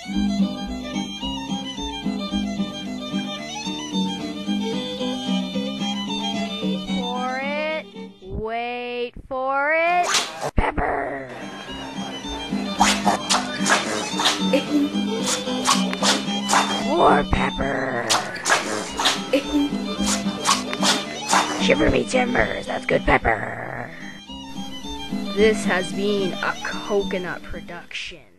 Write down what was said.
For it. Wait for it. Pepper. More pepper. Shiver me timbers, that's good pepper. This has been a Coconut production.